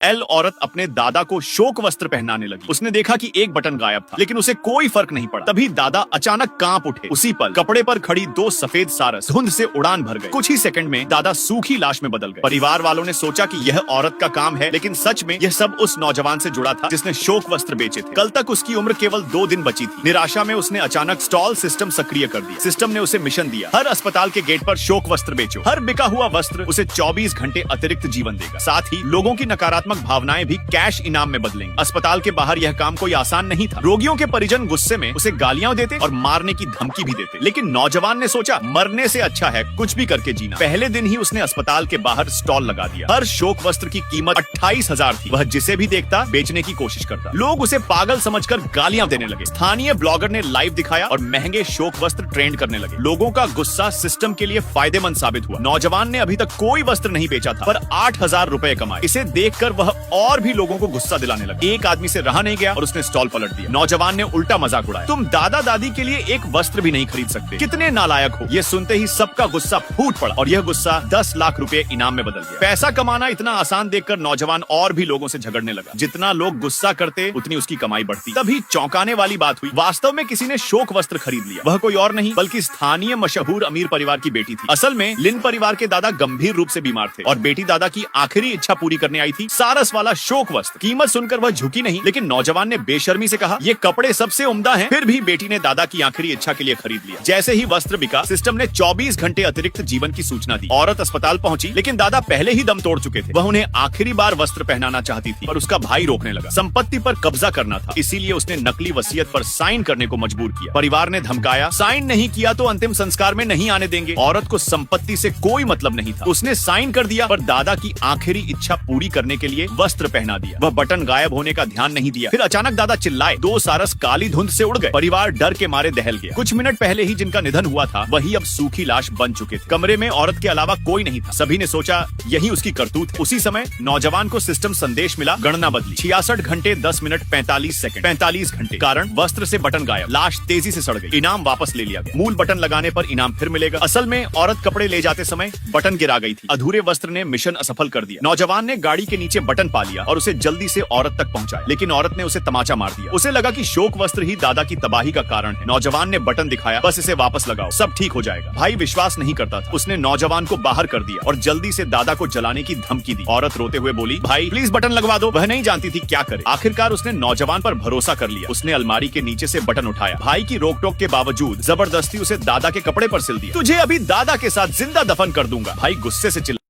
L औरत अपने दादा को शोक वस्त्र पहनाने लगी। उसने देखा कि एक बटन गायब था, लेकिन उसे कोई फर्क नहीं पड़ा। तभी दादा अचानक कांप उठे। उसी पल कपड़े पर खड़ी दो सफेद सारस धुंध से उड़ान भर गए। कुछ ही सेकंड में दादा सूखी लाश में बदल गए। परिवार वालों ने सोचा कि यह औरत का काम है, लेकिन सच में यह सब उस नौजवान से जुड़ा था जिसने शोक वस्त्र बेचे थे। कल तक उसकी उम्र केवल 2 दिन बची थी। निराशा में उसने अचानक स्टॉल सिस्टम सक्रिय कर दिया। सिस्टम ने उसे मिशन दिया, हर अस्पताल के गेट पर शोक वस्त्र बेचो। हर बिका हुआ वस्त्र उसे 24 घंटे अतिरिक्त जीवन देगा। साथ ही लोगों की नकारात्मक भावनाएं भी कैश इनाम में बदलेंगे। अस्पताल के बाहर यह काम कोई आसान नहीं था। रोगियों के परिजन गुस्से में उसे गालियां देते और मारने की धमकी भी देते, लेकिन नौजवान ने सोचा मरने से अच्छा है कुछ भी करके जीना। पहले दिन ही उसने अस्पताल के बाहर स्टॉल लगा दिया। हर शोक वस्त्र की कीमत 28,000 थी। वह जिसे भी देखता बेचने की कोशिश करता। लोग उसे पागल समझकर गालियां देने लगे। स्थानीय ब्लॉगर ने लाइव दिखाया और महंगे शोक वस्त्र ट्रेंड करने लगे। लोगों का गुस्सा सिस्टम के लिए फायदेमंद साबित हुआ। नौजवान ने अभी तक कोई वस्त्र नहीं बेचा था, पर 8,000 रुपए कमाए। इसे देखकर वह और भी लोगों को गुस्सा दिलाने लगा। एक आदमी से रहा नहीं गया और उसने स्टॉल पलट दिया। नौजवान ने उल्टा मजाक उड़ाया, तुम दादा दादी के लिए एक वस्त्र भी नहीं खरीद सकते, कितने नालायक हो। ये सुनते ही सबका गुस्सा फूट पड़ा और यह गुस्सा 10 लाख रुपए इनाम में बदल गया। पैसा कमाना इतना आसान देखकर नौजवान और भी लोगों से झगड़ने लगा। जितना लोग गुस्सा करते उतनी उसकी कमाई बढ़ती। तभी चौंकाने वाली बात हुई, वास्तव में किसी ने शोक वस्त्र खरीद लिया। वह कोई और नहीं बल्कि स्थानीय मशहूर अमीर परिवार की बेटी थी। असल में लिन परिवार के दादा गंभीर रूप से बीमार थे और बेटी दादा की आखिरी इच्छा पूरी करने आई थी, सारस वाला शोक वस्त्र। कीमत सुनकर वह झुकी नहीं, लेकिन नौजवान ने बेशर्मी से कहा, ये कपड़े सबसे उम्दा हैं। फिर भी बेटी ने दादा की आखिरी इच्छा के लिए खरीद लिया। जैसे ही वस्त्र बिका, सिस्टम ने 24 घंटे अतिरिक्त जीवन की सूचना दी। औरत अस्पताल पहुंची, लेकिन दादा पहले ही दम तोड़ चुके थे। वह उन्हें आखिरी बार वस्त्र पहनाना चाहती थी, पर उसका भाई रोकने लगा। संपत्ति पर कब्जा करना था, इसीलिए उसने नकली वसीयत पर साइन करने को मजबूर किया। परिवार ने धमकाया, साइन नहीं किया तो अंतिम संस्कार में नहीं आने देंगे। औरत को संपत्ति से कोई मतलब नहीं था। उसने साइन कर दिया, पर दादा की आखिरी इच्छा पूरी करने के लिए वस्त्र पहना दिया। वह बटन गायब होने का ध्यान नहीं दिया। फिर अचानक दादा चिल्लाए, 2 सारस काली धुंध से उड़ गए। परिवार डर के मारे दहल गया। कुछ मिनट पहले ही जिनका निधन हुआ था वही अब सूखी लाश बन चुके थे। कमरे में औरत के अलावा कोई नहीं था। सभी ने सोचा यही उसकी करतूत है। उसी समय नौजवान को सिस्टम संदेश मिला, गणना बदली। 66 घंटे 10 मिनट 45 सेकंड। 45 घंटे कारण वस्त्र से बटन गायब। लाश तेजी से सड़ गई। इनाम वापस ले लिया गया। मूल बटन लगाने पर इनाम फिर मिलेगा। असल में औरत कपड़े ले जाते समय बटन गिरा गई थी। अधूरे वस्त्र ने मिशन असफल कर दिया। नौजवान ने गाड़ी के नीचे बटन पा लिया और उसे जल्दी से औरत तक पहुंचाया, लेकिन औरत ने उसे तमाचा मार दिया। उसे लगा कि शोक वस्त्र ही दादा की तबाही का कारण है। नौजवान ने बटन दिखाया, बस इसे वापस लगाओ, सब ठीक हो जाएगा। भाई विश्वास नहीं करता था। उसने नौजवान को बाहर कर दिया और जल्दी से दादा को जलाने की धमकी दी। औरत रोते हुए बोली, भाई प्लीज बटन लगवा दो। वह नहीं जानती थी क्या करे। आखिरकार उसने नौजवान पर भरोसा कर लिया। उसने अलमारी के नीचे से बटन उठाया। भाई की रोक टोक के बावजूद जबरदस्ती उसे दादा के कपड़े पर सिल दिया। तुझे अभी दादा के साथ जिंदा दफन कर दूंगा। भाई गुस्से से चिल्लाया।